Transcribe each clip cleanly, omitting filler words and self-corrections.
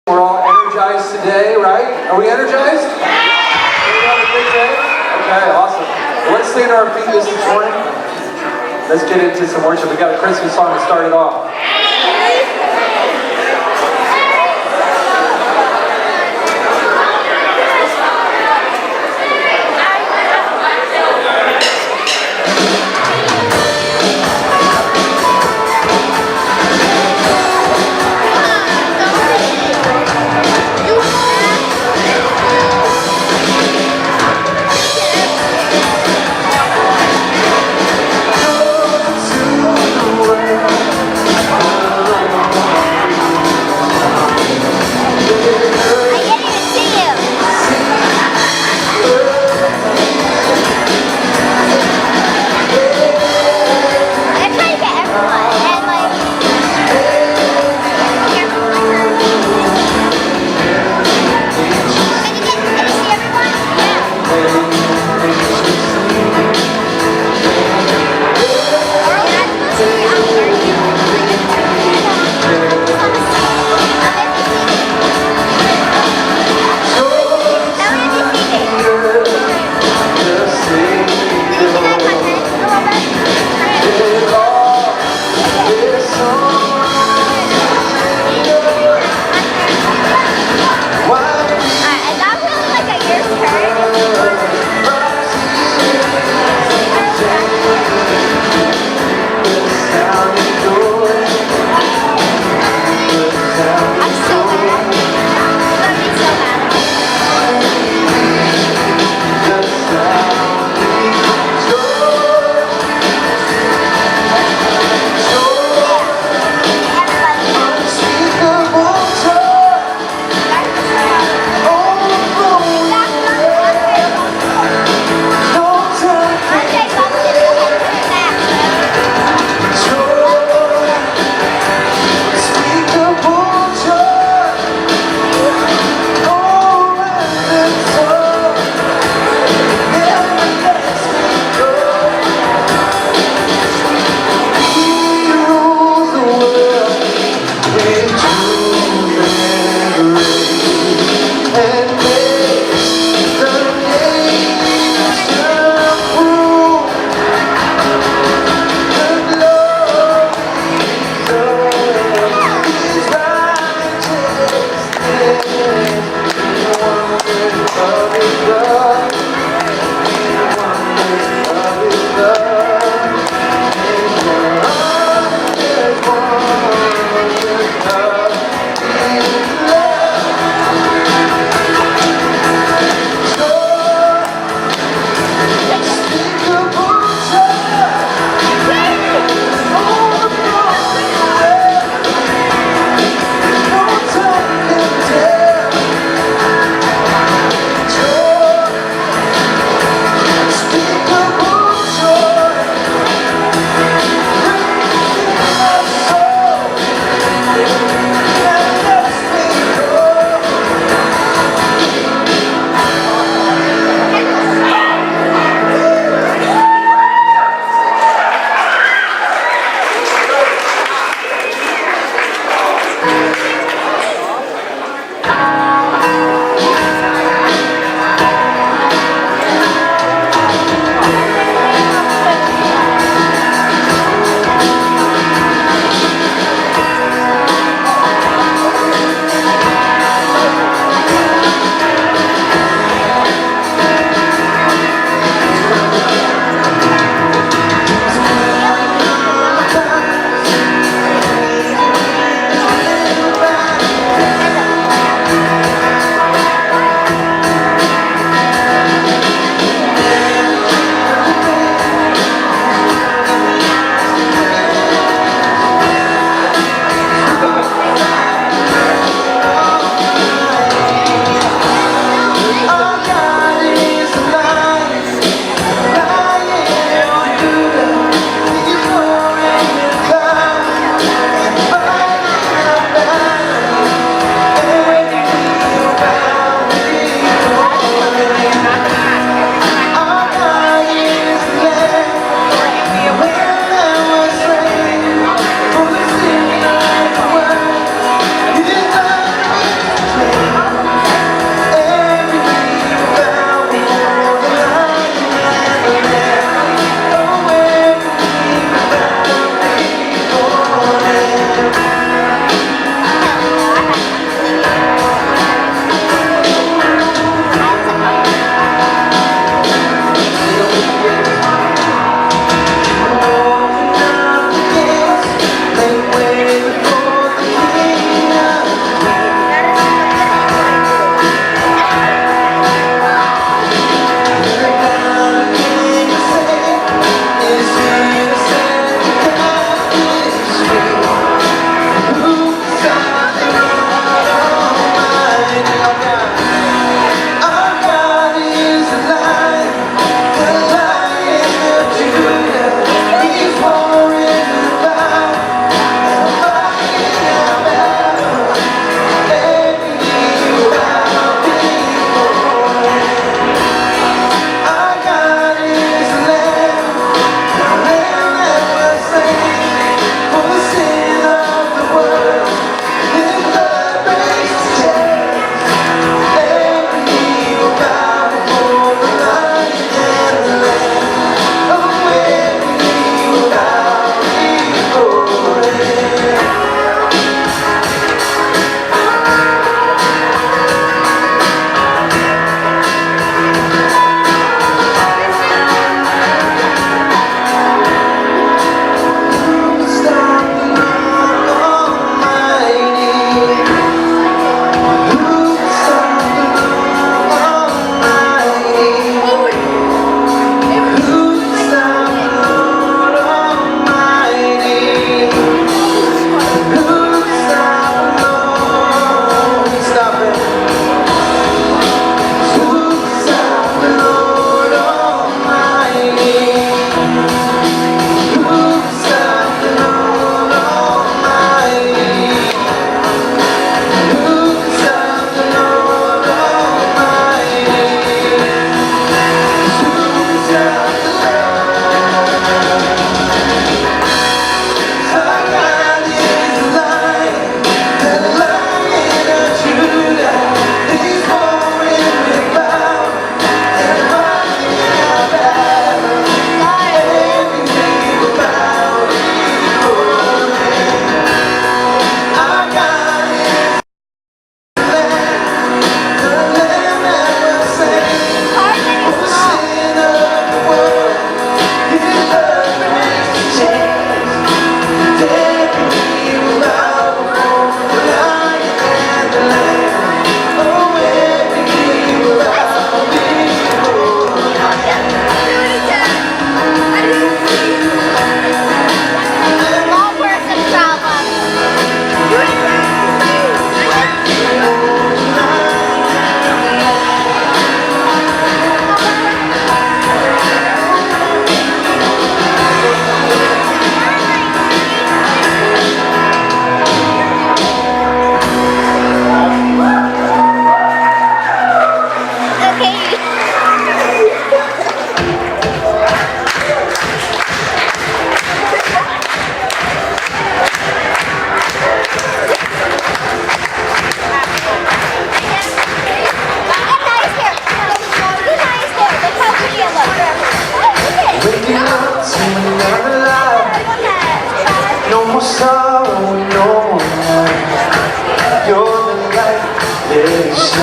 We're all energized today, right? Are we energized? We have a good day? Okay, awesome. Well, let's stand to our feet this morning. Let's get into some worship. We got a Christmas song to start it off.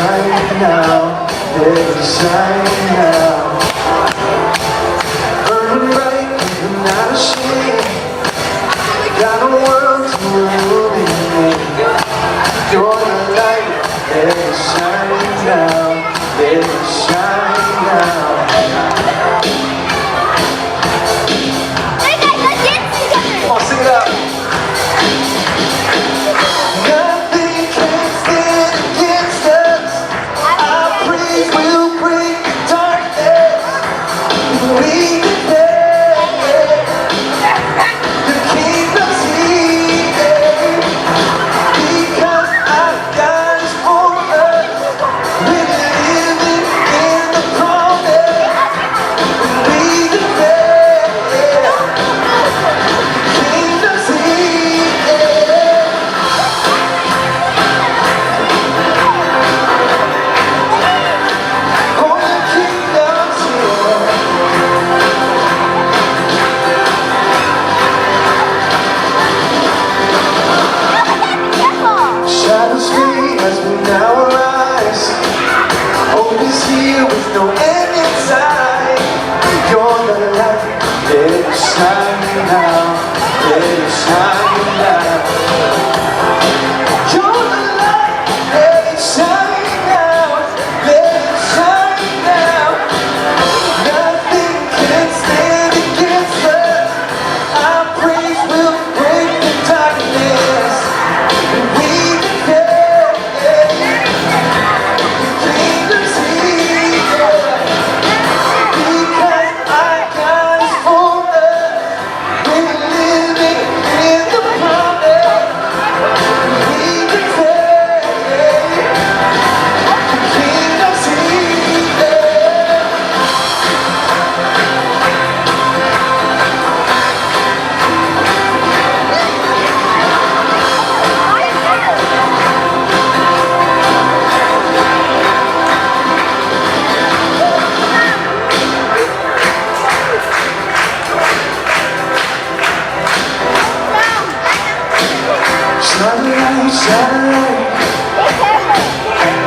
shine now, let it shine now. Burning bright, you're not ashamed. Got a world to illuminate. You're the light, let it shine now, let it shine now. Hey guys, let's dance together! Come on, sing it out. Nothing can stand against us. Our praise will break the darkness. We declare the kingdom's here. Because our God is for us. We're living in the promise. We declare the kingdom's here. Oh, the kingdom's here. Shadows flee as we now arise. Hope is here with no end in sight. You're the light, let it shine now, let it shine now. You're the light, let it shine now, let it shine now. Nothing can stand against us. Our praise will break the darkness. We declare the kingdom's here. Because our God is for us. We're living in the promise. We declare the kingdom's here. Shine a light, shine a light,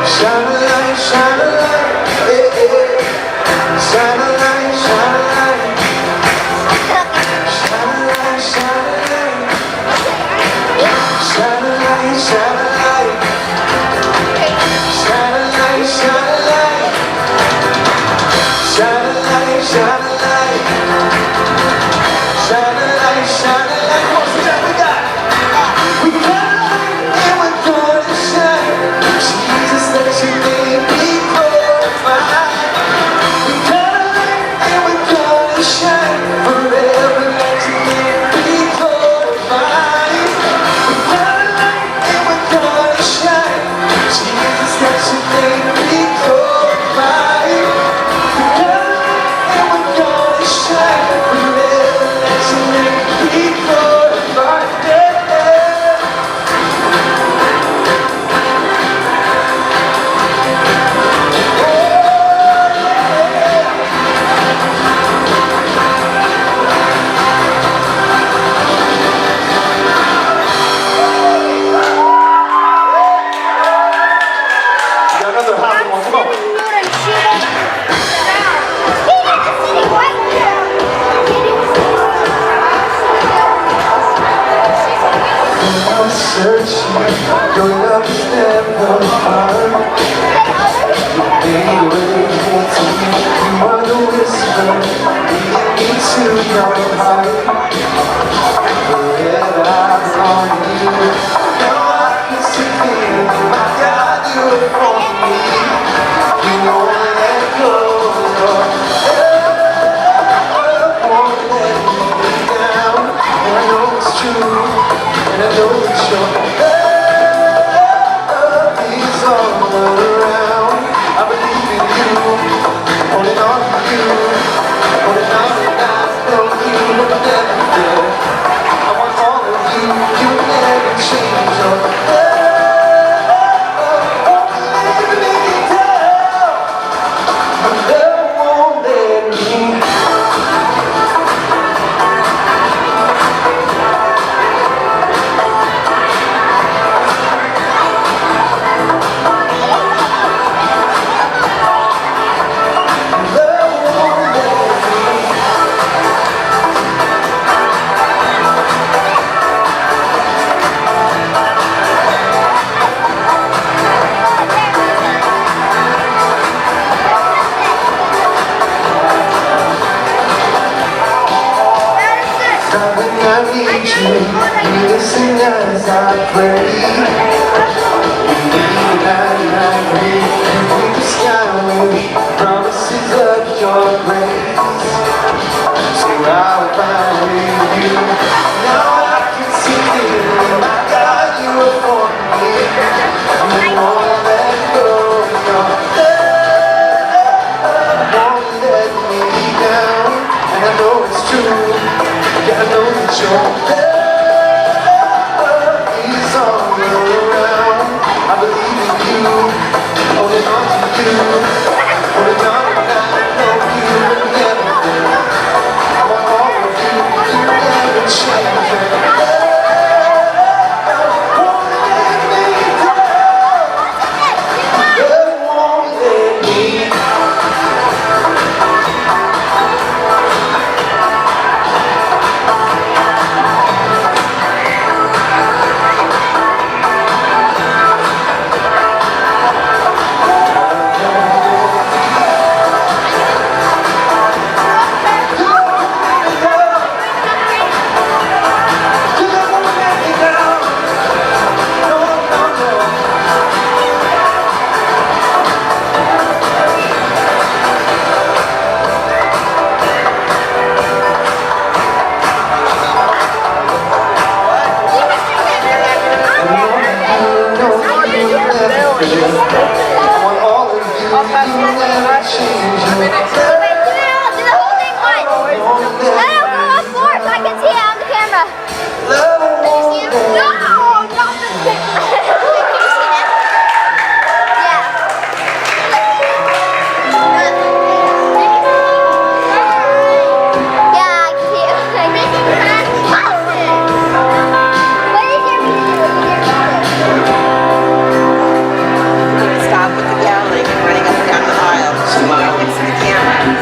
shine a light, shine a light, yeah, yeah. Shine a light, shine a light, shine a light, shine a light, shine a light, shine a light, shine a light, shine a light, shine a light, shine a light, shine a light, shine a light. Come on, see that we got. We got a light and we're gonna shine. Jesus, let your name be glorified. We got a light and we're gonna shine. Forever let your name be glorified. We got a light and we're gonna shine. Jesus, let your name be glorified. We got a light and we're gonna shine. Forever let your name be glorified. Yeah. You got another hot one, come on. I'm searching, your love is never hard. Made a way to me, you are the whisper, leading me to your heart. Forever I belong to you, now I can see clearly, my God, you are for me. You won't let go, Lord. Won't let me down. And I know it's true, and I know it's true. I pray. Even at night, beneath the sky, promises of your grace. So I'll find you. Now I can see clearly, my God, you are for me. You won't let go of your love, won't let me down. And I know it's true, yeah, I know that your love is all around. I believe in you, holding on to you, holding on and I know you will never fail. I want all of you, you never change your love won't let me down. Love won't let me down. Stop with the yelling and running up and down the aisle. She fix the camera.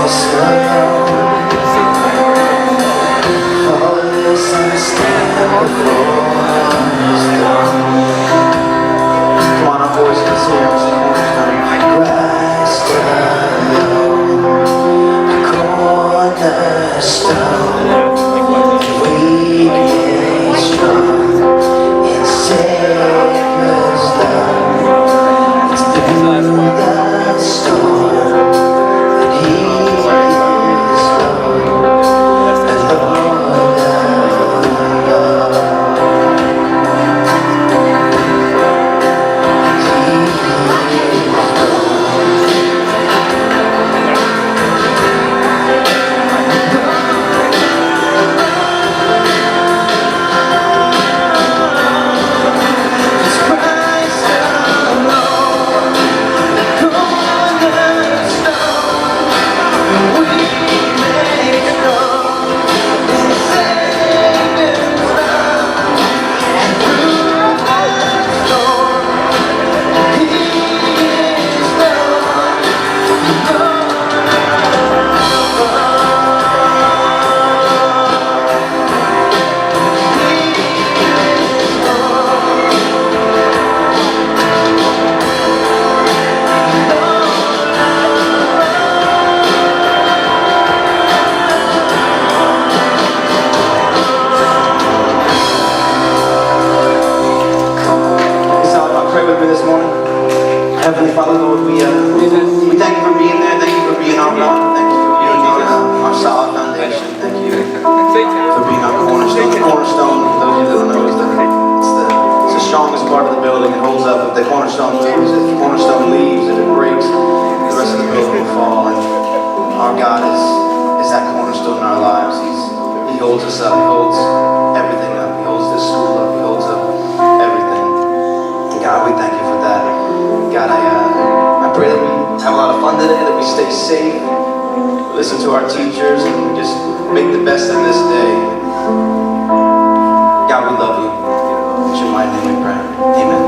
lost alone. All this I stand before is gone. Come on, our voices here, sing Christ alone, cornerstone, weak and strong, in Savior's love. It's through the storm that He is Lord, and Lord of love. This morning, Heavenly Father, Lord, we thank you for being there. Thank you for being our rock. Thank you for being our solid foundation. Thank you for being our cornerstone. The cornerstone, for those of you that don't know, it's the strongest part of the building. It holds up. If the cornerstone moves, if the cornerstone leaves, if it breaks, the rest of the building will fall. And our God is that cornerstone in our lives. He holds us up. He holds everything up. He holds this school up. He holds up everything. God, we thank you for that. God, I pray that we have a lot of fun today, that we stay safe, listen to our teachers, and we just make the best of this day. God, we love you. In your mighty name we pray. Amen.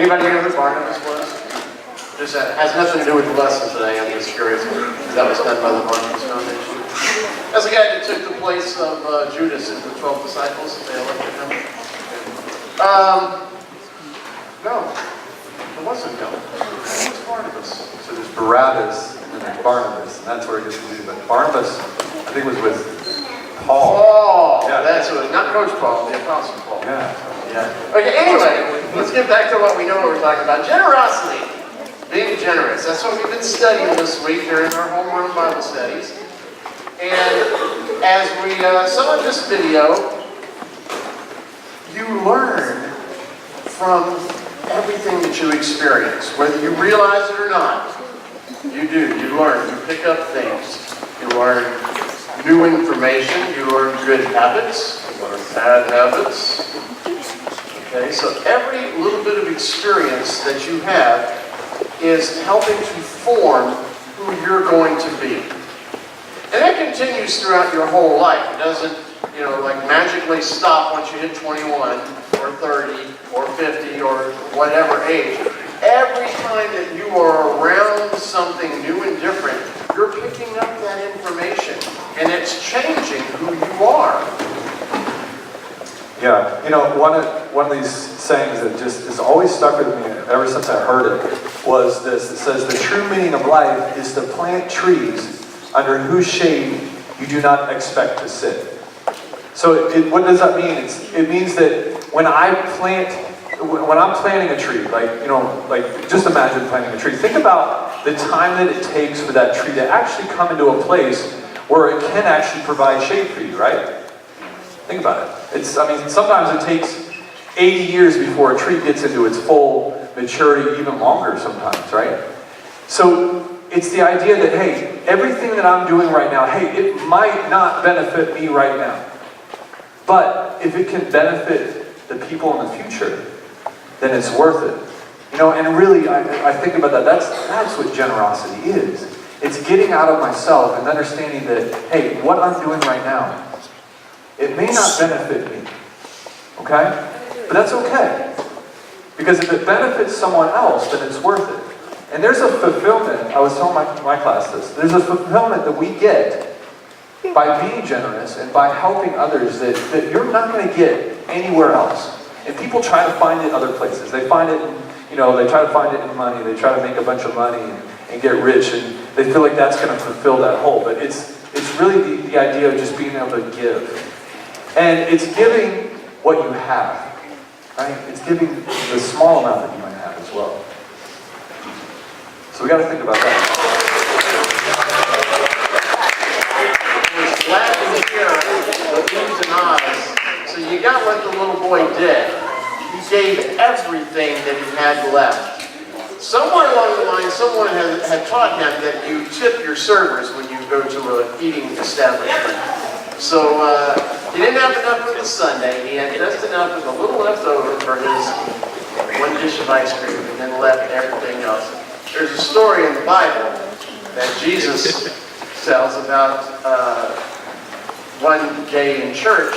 Anybody here with Barnabas was? Just has nothing to do with the lesson today. I'm just curious if that was done by the Barnabas Foundation. That's the guy that took the place of Judas and the 12 disciples. They elected him. No, it wasn't him. It was Barnabas. So there's Barabbas and then there's Barnabas, and that's where it gets confused. But Barnabas, I think, was with Paul. Paul. Yeah. That's what, not Coach Paul, the Apostle Paul. Yeah. Yeah. Okay, anyway, let's get back to what we know we're talking about. Generosity. Being generous. That's what we've been studying this week during our homeroom Bible studies. And as we saw in this video, you learn from everything that you experience. Whether you realize it or not, you do. You learn. You pick up things. You learn new information. You learn good habits. You learn bad habits. Okay, so every little bit of experience that you have is helping to form who you're going to be. And that continues throughout your whole life. It doesn't, like magically stop once you hit 21 or 30 or 50 or whatever age. Every time that you are around something new and different, you're picking up that information and it's changing who you are. Yeah, one of these sayings that just has always stuck with me ever since I heard it was this. It says, the true meaning of life is to plant trees under whose shade you do not expect to sit. So what does that mean? It means that when I'm planting a tree, like just imagine planting a tree. Think about the time that it takes for that tree to actually come into a place where it can actually provide shade for you, right? Think about it. Sometimes it takes 80 years before a tree gets into its full maturity, even longer sometimes, right? So it's the idea that, hey, everything that I'm doing right now, hey, it might not benefit me right now. But if it can benefit the people in the future, then it's worth it. And really, I think about that. That's what generosity is. It's getting out of myself and understanding that, hey, what I'm doing right now, it may not benefit me, okay? but that's okay. Because if it benefits someone else, then it's worth it. And there's a fulfillment, I was telling my class this, there's a fulfillment that we get by being generous and by helping others that you're not going to get anywhere else. And people try to find it other places. They find it, they try to find it in money. They try to make a bunch of money and get rich, and they feel like that's going to fulfill that hole. But it's really the idea of just being able to give. And it's giving what you have, right? It's giving the small amount that you might have as well. So we got to think about that. There's laughing here with E's and I's. So you got what the little boy did. He gave everything that he had left. Somewhere along the line, someone had taught him that you tip your servers when you go to an eating establishment. So he didn't have enough for the Sunday. He had just enough with a little left over for his one dish of ice cream, and then left everything else. There's a story in the Bible that Jesus tells about one day in church.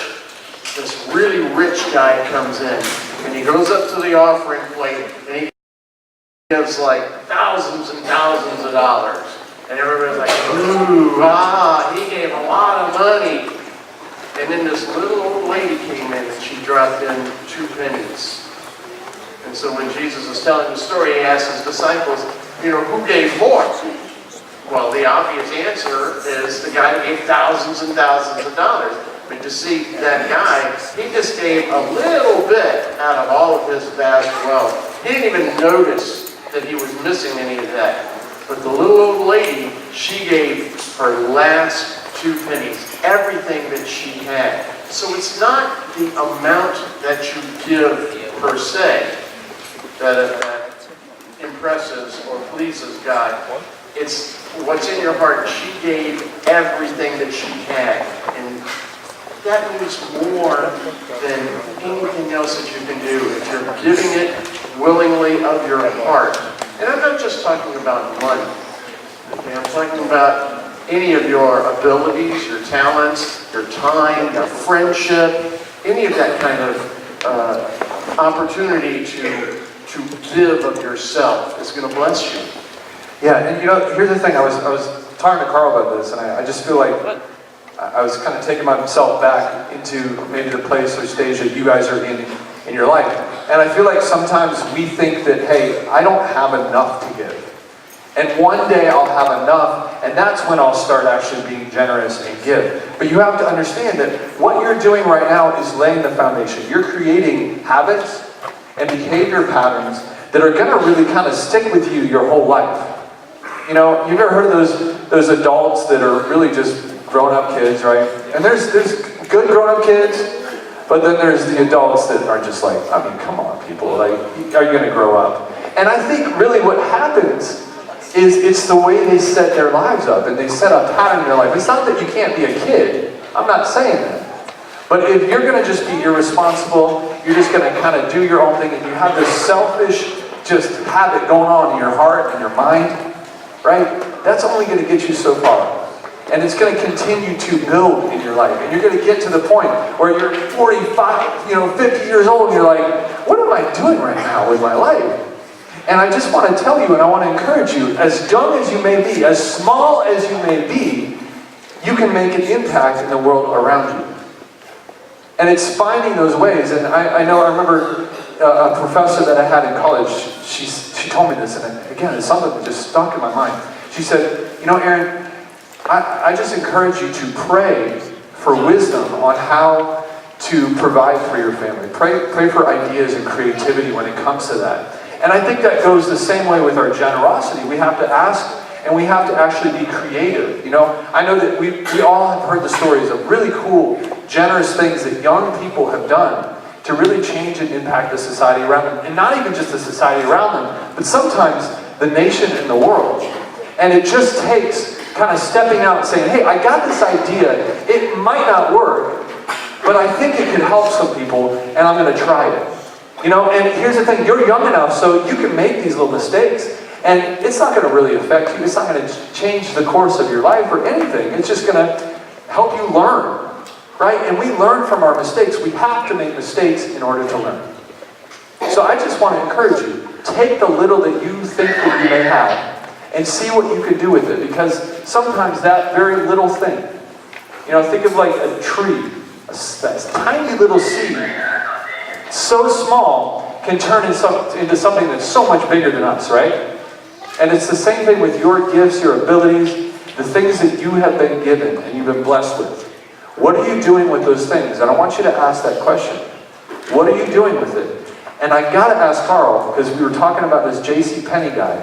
This really rich guy comes in, and he goes up to the offering plate, and he gives like thousands and thousands of dollars. And everybody's like, ooh, he gave a lot of money. And then this little old lady came in, and she dropped in 2 pennies. And so when Jesus was telling the story, he asked his disciples, who gave more? Well, the obvious answer is the guy who gave thousands and thousands of dollars. But you see, that guy, he just gave a little bit out of all of his vast wealth. He didn't even notice that he was missing any of that. But the little old lady, she gave her last 2 pennies, everything that she had. So it's not the amount that you give per se that impresses or pleases God. It's what's in your heart. She gave everything that she had. And that means more than anything else that you can do if you're giving it willingly of your heart. And I'm not just talking about money. Okay, I'm talking about any of your abilities, your talents, your time, your friendship, any of that kind of opportunity to give of yourself is going to bless you. Yeah, and here's the thing. I was talking to Carl about this, and I just feel like I was kind of taking myself back into maybe the place or stage that you guys are in your life. And I feel like sometimes we think that, hey, I don't have enough to give. And one day I'll have enough, and that's when I'll start actually being generous and give. But you have to understand that what you're doing right now is laying the foundation. You're creating habits and behavior patterns that are going to really kind of stick with you your whole life. You've ever heard of those adults that are really just grown-up kids, right? And there's good grown-up kids, but then there's the adults that are just like, come on, people, like, are you going to grow up? And I think really what happens is it's the way they set their lives up, and they set a pattern in their life. It's not that you can't be a kid. I'm not saying that. But if you're going to just be irresponsible, you're just going to kind of do your own thing, and you have this selfish just habit going on in your heart and your mind, right? That's only going to get you so far. And it's going to continue to build in your life. And you're going to get to the point where you're 45, 50 years old, and you're like, what am I doing right now with my life? And I just want to tell you, and I want to encourage you, as young as you may be, as small as you may be, you can make an impact in the world around you. And it's finding those ways. And I remember a professor that I had in college, she told me this, and again, it's something that just stuck in my mind. She said, Aaron, I just encourage you to pray for wisdom on how to provide for your family. Pray for ideas and creativity when it comes to that. And I think that goes the same way with our generosity. We have to ask, and we have to actually be creative. I know that we all have heard the stories of really cool, generous things that young people have done to really change and impact the society around them. And not even just the society around them, but sometimes the nation and the world. And it just takes kind of stepping out and saying, hey, I got this idea. It might not work, but I think it could help some people, and I'm going to try it. And here's the thing, you're young enough so you can make these little mistakes, and it's not going to really affect you. It's not going to change the course of your life or anything. It's just going to help you learn, right? And we learn from our mistakes. We have to make mistakes in order to learn. So I just want to encourage you, take the little that you think that you may have and see what you can do with it, because sometimes that very little thing, think of like a tree, a tiny little seed, so small, can turn into something that's so much bigger than us, right? And it's the same thing with your gifts, your abilities, the things that you have been given and you've been blessed with. What are you doing with those things? And I want you to ask that question. What are you doing with it? And I gotta ask Carl, because we were talking about this J.C. Penney guy.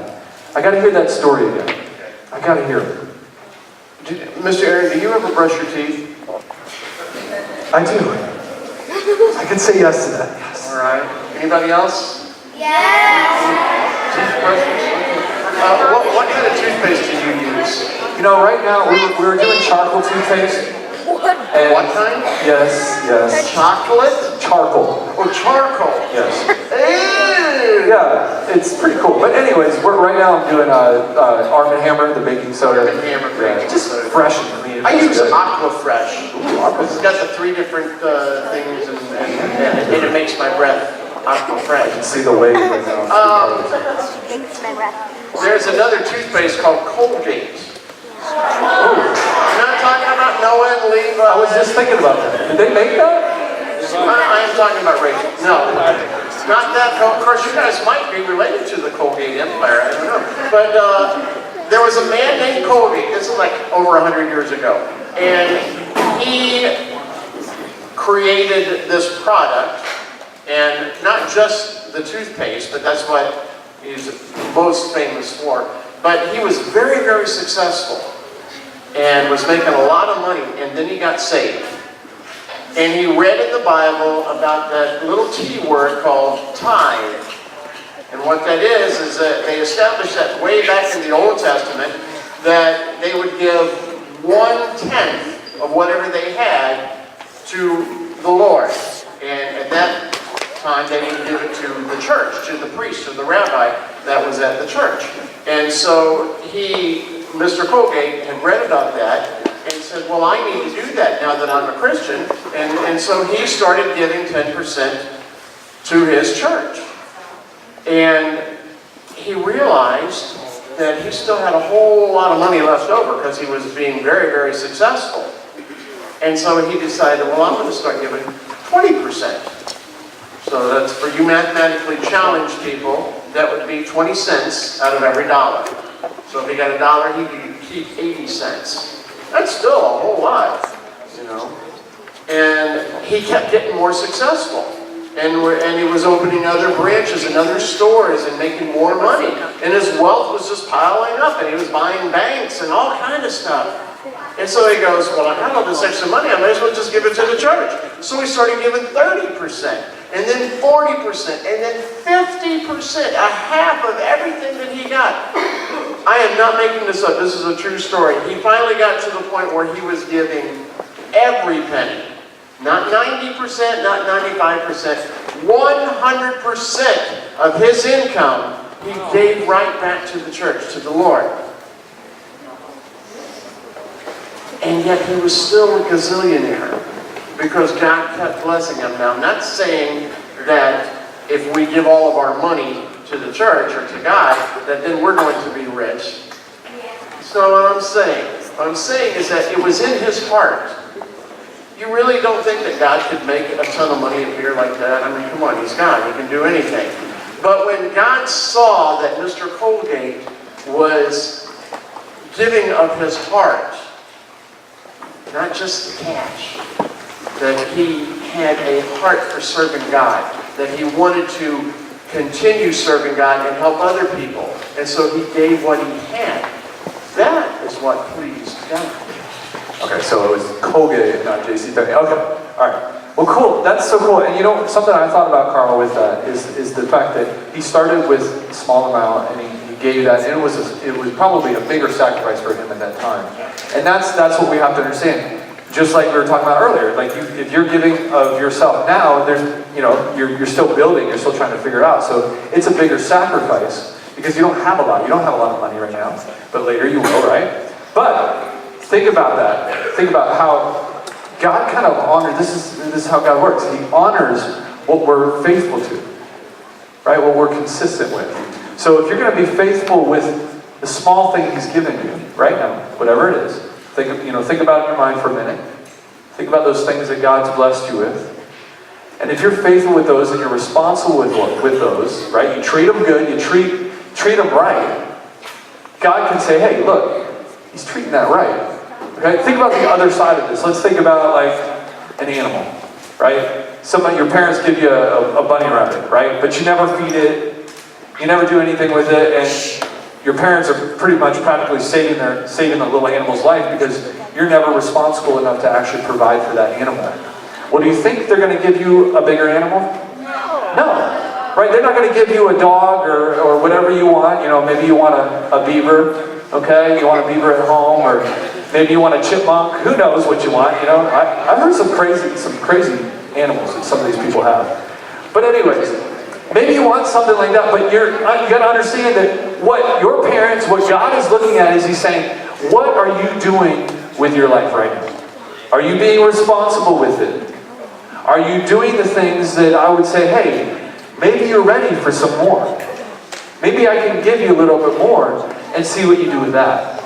I gotta hear that story again. I gotta hear it. Mr. Aaron, do you ever brush your teeth? I do. I can say yes to that, yes. All right. Anybody else? Yes. Toothbrushes? What kind of toothpaste do you use? Right now we were doing charcoal toothpaste. And What kind? Yes. Chocolate? Charcoal. Or charcoal? Yes. Ew! Yeah, it's pretty cool. But anyways, right now I'm doing Arm & Hammer, the baking soda. Arm & Hammer Yeah, baking just soda. fresh and clean. I use It's good. Aquafresh. It's got the 3 different things and it makes my breath Aquafresh. See the wave right now. Thanks, my breath. There's another toothpaste called Colgate. You're not talking about Noah and Levi. I was just thinking about that. Did they make that? I am talking about Rachel. No, not that. Of course, you guys might be related to the Colgate Empire. I don't know. But there was a man named Colgate. This is like over 100 years ago. And he created this product. And not just the toothpaste, but that's what he's most famous for. But he was very, very successful and was making a lot of money, and then he got saved. And he read in the Bible about that little T word called tithe. And what that is that they established that way back in the Old Testament, that they would give 1/10 of whatever they had to the Lord. And at that time, they would give it to the church, to the priest, to the rabbi that was at the church. And so Mr. Colgate had read about that and said, well, I need to do that now that I'm a Christian. And so he started giving 10% to his church. And he realized that he still had a whole lot of money left over because he was being very, very successful. And so he decided, well, I'm going to start giving 20%. So that's for you mathematically challenged people, that would be 20 cents out of every dollar. So if he got $1, he could keep 80 cents. That's still a whole lot, And he kept getting more successful. And he was opening other branches and other stores and making more money. And his wealth was just piling up, and he was buying banks and all kind of stuff. And so he goes, well, I got all this extra money, I might as well just give it to the church. So he started giving 30%, and then 40%, and then 50%, a half of everything that he got. I am not making this up, this is a true story. He finally got to the point where he was giving every penny. Not 90%, not 95%, 100% of his income he gave right back to the church, to the Lord. And yet he was still a gazillionaire because God kept blessing him. Now, I'm not saying that if we give all of our money to the church or to God, that then we're going to be rich. That's not what I'm saying. What I'm saying is that it was in his heart. You really don't think that God could make a ton of money appear like that? I mean, come on, he's God. He can do anything. But when God saw that Mr. Colgate was giving of his heart, not just the cash, that he had a heart for serving God, that he wanted to continue serving God and help other people. And so he gave what he had. That is what pleased God. Okay, so it was Colgate, not J.C. Penney. Okay, all right. Well, cool. That's so cool. And something I thought about, Carl, with that is the fact that he started with a small amount and he gave that, and it was probably a bigger sacrifice for him at that time. And that's what we have to understand. Just like we were talking about earlier, like if you're giving of yourself now, you're still building, you're still trying to figure it out. So it's a bigger sacrifice because you don't have a lot. You don't have a lot of money right now, but later you will, right? But think about that. Think about how God kind of honors. This is how God works. He honors what we're faithful to. right? What we're consistent with. So if you're going to be faithful with the small thing He's given you right now, whatever it is, think about it in your mind for a minute. Think about those things that God's blessed you with. And if you're faithful with those and you're responsible with those, right? You treat them good, you treat them right. God can say, hey, look, He's treating that right. Okay? Think about the other side of this. Let's think about like an animal, right? Your parents give you a bunny rabbit, right? But you never feed it, you never do anything with it, and your parents are pretty much practically saving the little animal's life because you're never responsible enough to actually provide for that animal. Well, do you think they're going to give you a bigger animal? No. Right? They're not going to give you a dog or whatever you want. Maybe you want a beaver, okay? You want a beaver at home, or maybe you want a chipmunk. Who knows what you want, I've heard some crazy animals that some of these people have. But anyways, maybe you want something like that, but you got to understand that what your parents, what God is looking at is He's saying, what are you doing with your life right now? Are you being responsible with it? Are you doing the things that I would say, hey, maybe you're ready for some more. Maybe I can give you a little bit more and see what you do with that.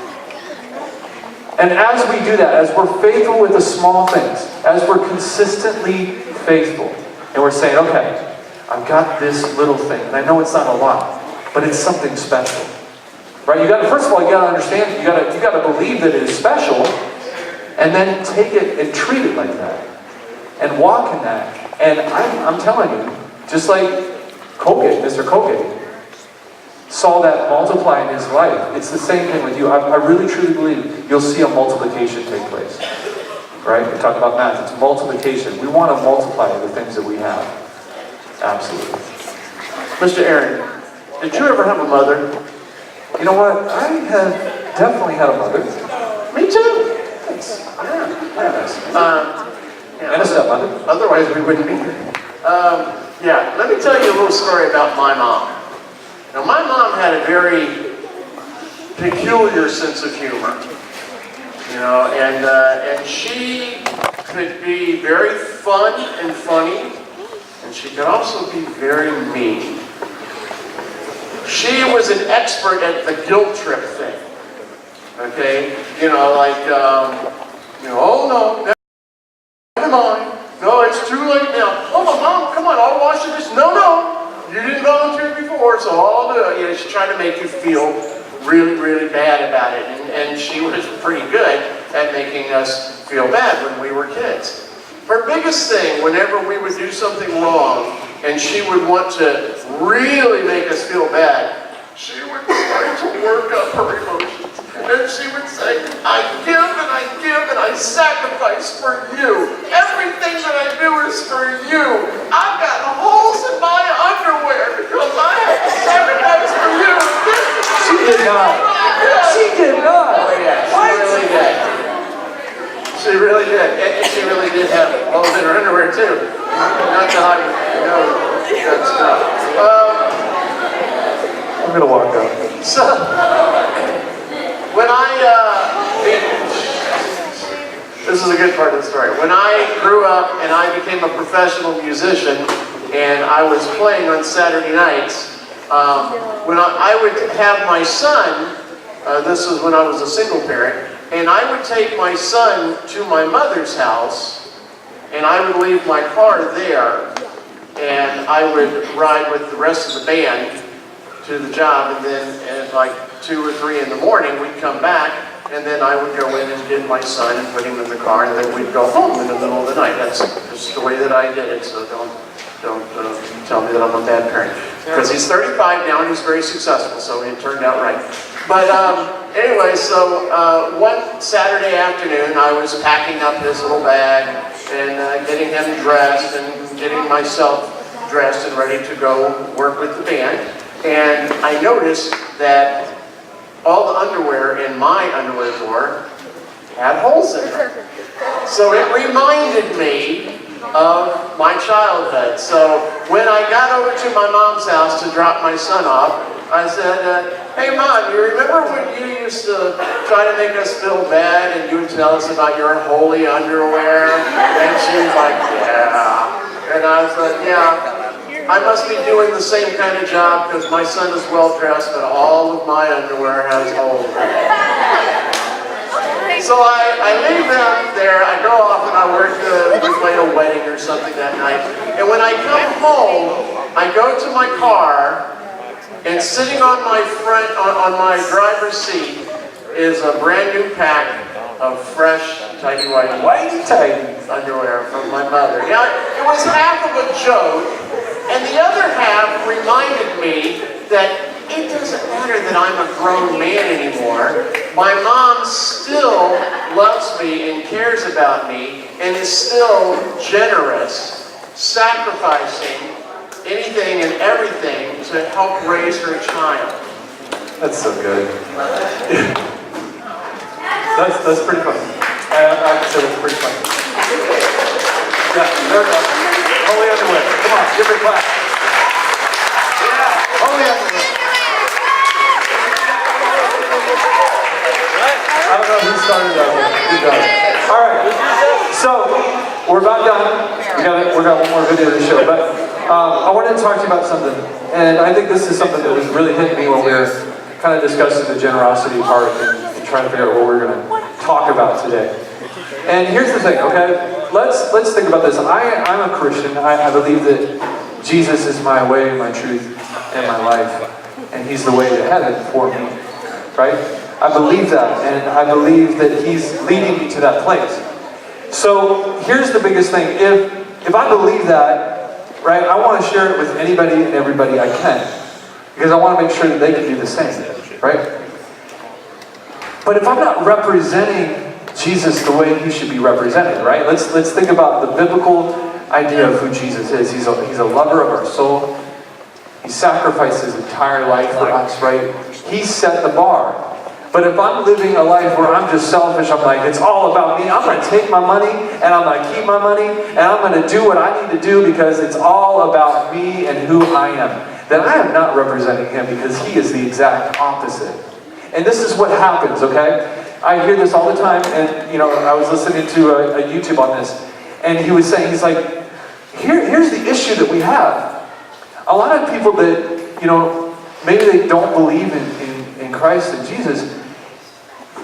And as we do that, as we're faithful with the small things, as we're consistently faithful, and we're saying, okay, I've got this little thing, and I know it's not a lot, but it's something special. Right? First of all, you gotta understand, you gotta believe that it is special, and then take it and treat it like that. And walk in that. And I'm telling you, just like Colgate, Mr. Colgate, saw that multiply in his life. It's the same thing with you. I really truly believe you'll see a multiplication take place. Right? We talk about math. It's multiplication. We want to multiply the things that we have. Absolutely. Mr. Aaron, did you ever have a mother? You know what? I have definitely had a mother. Me too. Thanks. Yeah. And a stepmother. Otherwise, we wouldn't be here. Yeah, let me tell you a little story about my mom. Now, my mom had a very peculiar sense of humor, and she could be very fun and funny, and she could also be very mean. She was an expert at the guilt trip thing. Okay, oh no, never mind. No, it's too late now. Oh, Mom, come on, I'll wash the dishes. No, you didn't volunteer before, so I'll do it. She tried to make you feel really, really bad about it. And she was pretty good at making us feel bad when we were kids. Her biggest thing, whenever we would do something wrong, and she would want to really make us feel bad, she would start to work up her emotions. And she would say, I give and I give and I sacrifice for you. Everything that I do is for you. I've got holes in my underwear because I have to sacrifice for you. She did not. She did not. Oh yeah, she really did. She really did. And she really did have holes in her underwear too. Not that I know that stuff. I'm going to walk up. So, when this is a good part of the story. When I grew up and I became a professional musician and I was playing on Saturday nights, when I would have my son, this was when I was a single parent, and I would take my son to my mother's house and I would leave my car there and I would ride with the rest of the band to the job, and then at like 2 or 3 in the morning we'd come back, and then I would go in and get my son and put him in the car, and then we'd go home in the middle of the night. That's just the way that I did it, so don't tell me that I'm a bad parent. Because he's 35 now and he's very successful, so it turned out right. But anyway, so one Saturday afternoon I was packing up his little bag and getting him dressed and getting myself dressed and ready to go work with the band. And I noticed that all the underwear in my underwear drawer had holes in them. So it reminded me of my childhood. So when I got over to my mom's house to drop my son off, I said, hey Mom, you remember when you used to try to make us feel bad and you would tell us about your holy underwear? And she was like, yeah. And I was like, yeah. I must be doing the same kind of job because my son is well dressed, but all of my underwear has holes. So I leave them there, I go off and I work like a wedding or something that night. And when I come home, I go to my car, and sitting on my on my driver's seat is a brand new pack of fresh, tidy whitey underwear from my mother. Now, it was half of a joke, and the other half reminded me that it doesn't matter that I'm a grown man anymore. My mom still loves me and cares about me and is still generous, sacrificing anything and everything to help raise her child. That's so good. That's pretty funny. I have to say that's pretty funny. Yeah, there we go. Holy underwear. Come on, give her a clap. Yeah, holy underwear. I don't know who started that one. Good job. All right. So we're about done. We got one more video to show, but I wanted to talk to you about something, and I think this is something that was really hitting me when we were kind of discussing the generosity part and trying to figure out what we're going to talk about today. And here's the thing, okay? Let's think about this. I'm a Christian. I believe that Jesus is my way, my truth, and my life, and He's the way to heaven for me, right? I believe that, and I believe that He's leading me to that place. So here's the biggest thing. If I believe that, right, I want to share it with anybody and everybody I can, because I want to make sure that they can do the same, right? But if I'm not representing Jesus the way He should be represented, right? Let's think about the biblical idea of who Jesus is. He's a lover of our soul. He sacrificed His entire life for us, right? He set the bar. But if I'm living a life where I'm just selfish, I'm like, it's all about me, I'm going to take my money, and I'm going to keep my money, and I'm going to do what I need to do because it's all about me and who I am, then I am not representing Him, because He is the exact opposite. And this is what happens, okay? I hear this all the time, and I was listening to a YouTube on this, and he was saying, he's like, here's the issue that we have. A lot of people that, maybe they don't believe in Christ and Jesus,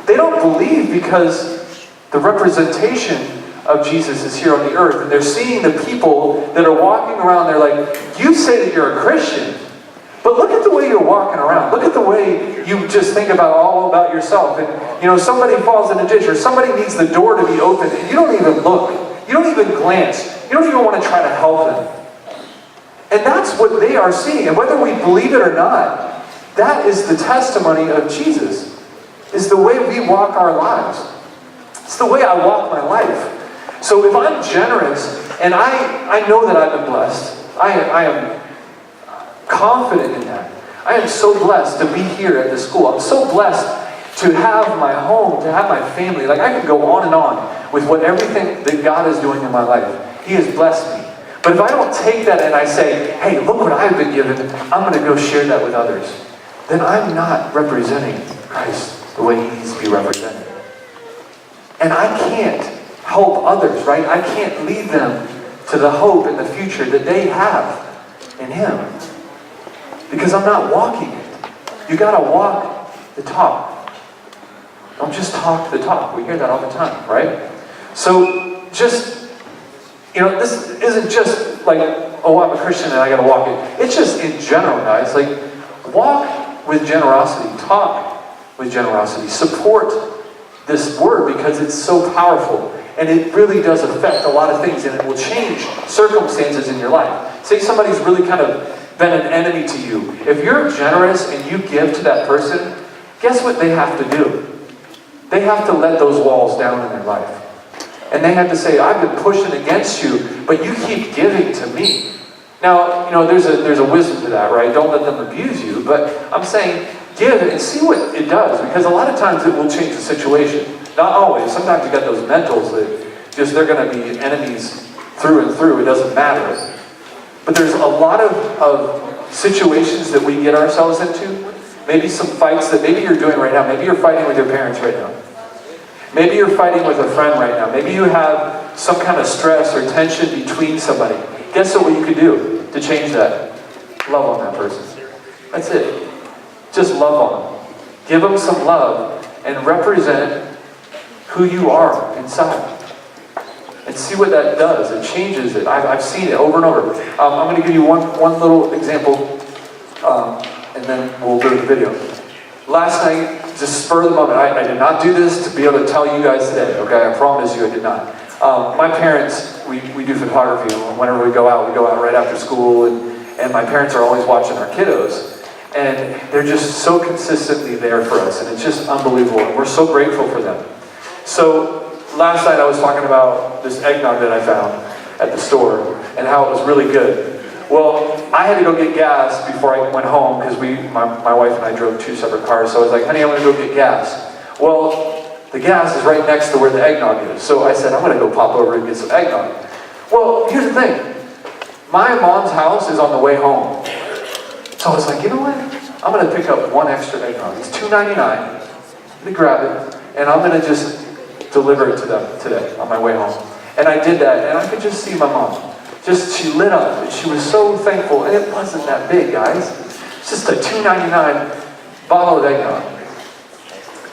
they don't believe because the representation of Jesus is here on the earth, and they're seeing the people that are walking around, they're like, you say that you're a Christian, but look at the way you're walking around. Look at the way you just think all about yourself. And, somebody falls in a ditch, or somebody needs the door to be open, and you don't even look. You don't even glance. You don't even want to try to help them. And that's what they are seeing. And whether we believe it or not, that is the testimony of Jesus. Is the way we walk our lives. It's the way I walk my life. So if I'm generous, and I know that I've been blessed, I am confident in that. I am so blessed to be here at this school. I'm so blessed to have my home, to have my family. Like, I could go on and on with everything that God is doing in my life. He has blessed me. But if I don't take that and I say, hey, look what I've been given, I'm going to go share that with others, then I'm not representing Christ the way He needs to be represented. And I can't help others, right? I can't lead them to the hope and the future that they have in Him, because I'm not walking it. You got to walk the talk. Don't just talk the talk. We hear that all the time, right? So just, this isn't just like, oh, I'm a Christian and I got to walk it. It's just in general, guys. Like, walk with generosity. Talk with generosity. Support this word because it's so powerful. And it really does affect a lot of things, and it will change circumstances in your life. Say somebody's really kind of been an enemy to you. If you're generous and you give to that person, guess what they have to do? They have to let those walls down in their life. And they have to say, I've been pushing against you, but you keep giving to me. Now, there's a wisdom to that, right? Don't let them abuse you. But I'm saying, give and see what it does, because a lot of times it will change the situation. Not always. Sometimes you got those mentals that just, they're going to be enemies through and through. It doesn't matter. But there's a lot of situations that we get ourselves into. Maybe some fights that maybe you're doing right now. Maybe you're fighting with your parents right now. Maybe you're fighting with a friend right now. Maybe you have some kind of stress or tension between somebody. Guess what you could do? to change that? Love on that person. That's it. Just love on them. Give them some love and represent who you are inside. And see what that does. It changes it. I've seen it over and over. I'm going to give you one little example, and then we'll go to the video. Last night, just spur of the moment, I did not do this to be able to tell you guys today, okay? I promise you I did not. My parents, we do photography, and whenever we go out right after school, and my parents are always watching our kiddos. And they're just so consistently there for us, and it's just unbelievable. And we're so grateful for them. So last night I was talking about this eggnog that I found at the store and how it was really good. Well, I had to go get gas before I went home because my wife and I drove 2 separate cars. So I was like, honey, I'm going to go get gas. Well, the gas is right next to where the eggnog is. So I said, I'm going to go pop over and get some eggnog. Well, here's the thing. My mom's house is on the way home. So I was like, you know what? I'm going to pick up 1 extra eggnog. It's $2.99. Let me grab it, and I'm going to just deliver it to them today on my way home. And I did that, and I could just see my mom. She lit up, and she was so thankful. And it wasn't that big, guys. It's just a $2.99 bottle of eggnog.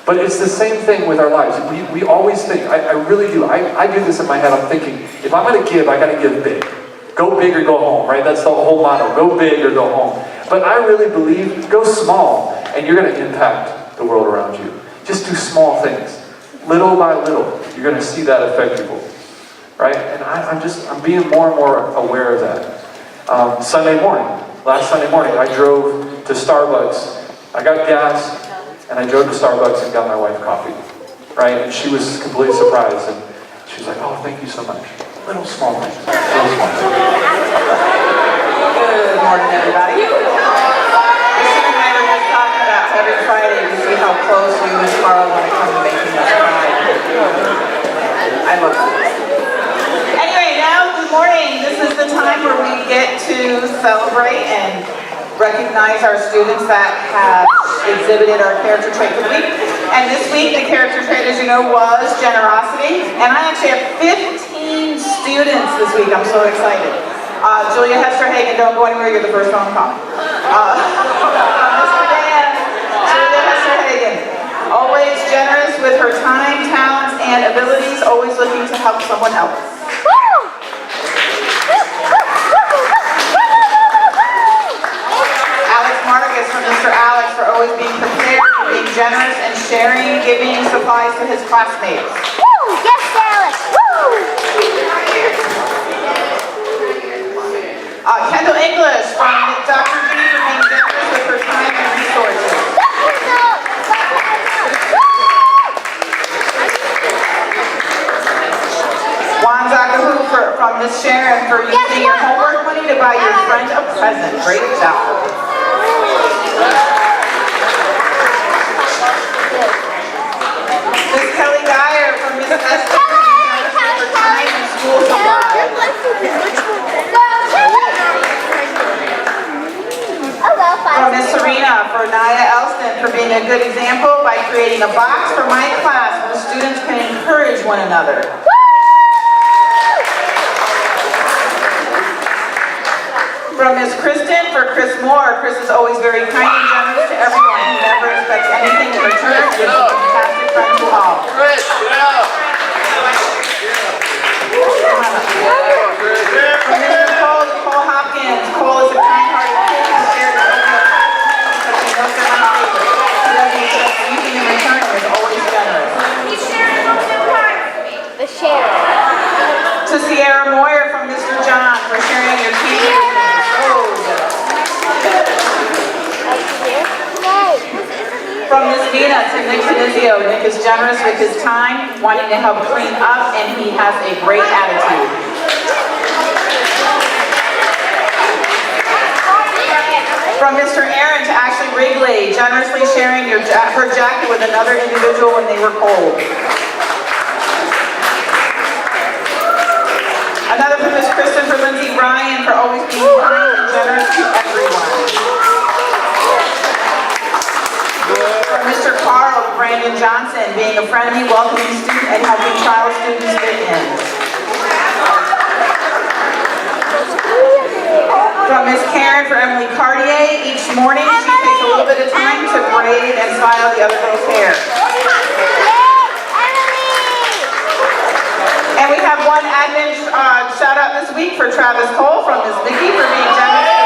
But it's the same thing with our lives. We always think, I really do. I do this in my head. I'm thinking, if I'm going to give, I got to give big. Go big or go home, right? That's the whole motto. Go big or go home. But I really believe, go small, and you're going to impact the world around you. Just do small things. Little by little, you're going to see that affect people. Right? And I'm being more and more aware of that. Last Sunday morning, I drove to Starbucks. I got gas, and I drove to Starbucks and got my wife coffee. Right? And she was completely surprised. And she was like, oh, thank you so much. Little small things. Little small things. Good morning, everybody. This is what we were just talking about every Friday. We see how close you and Carl want to come to making us cry. I love this. Anyway, now, good morning. This is the time where we get to celebrate and recognize our students that have exhibited our character trait for the week. And this week, the character trait, as you know, was generosity. And I actually have 15 students this week. I'm so excited. Julia Hester Hagen, don't go anywhere, you're the first phone call. Mr. Dan, Julia Hester Hagen, always generous with her time, talents, and abilities, always looking to help someone else. Alex Marcus from Mr. Alex for always being prepared, being generous, and sharing, giving supplies to his classmates. Yes, Alex! Kendall English from Dr. G for being generous with her time and resources. Juan Zagahu from Miss Sharon for using your homework money to buy your friend a present. Great job. Miss Kelly Dyer from Miss Esther for her time and school supplies. From Miss Serena for Naya Elston for being a good example by creating a box for my class where the students can encourage one another. From Miss Kristen for Chris Moore. Chris is always very kind and generous to everyone. He never expects anything in return. He is a fantastic friend to all. From Mr. Cole Hopkins. Cole is a kind-hearted kid who shares his open because he knows they're my favorite. He doesn't expect anything in return and is always generous. The share. To Sierra Moyer from Mr. John for sharing your key with me. From Miss Nina to Nick Finizio. Nick is generous with his time, wanting to help clean up, and he has a great attitude. From Mr. Aaron to Ashley Wrigley, generously sharing her jacket with another individual when they were cold. Another from Miss Kristen for Lindsay Ryan for always being kind and generous to everyone. From Mr. Carl Brandon Johnson, being a friendly, welcoming student and helping child students fit in. From Miss Karen for Emily Cartier. Each morning she takes a little bit of time to braid and style the other girl's hair. And we have one admin shout out this week for Travis Cole from Miss Vicky for being generous.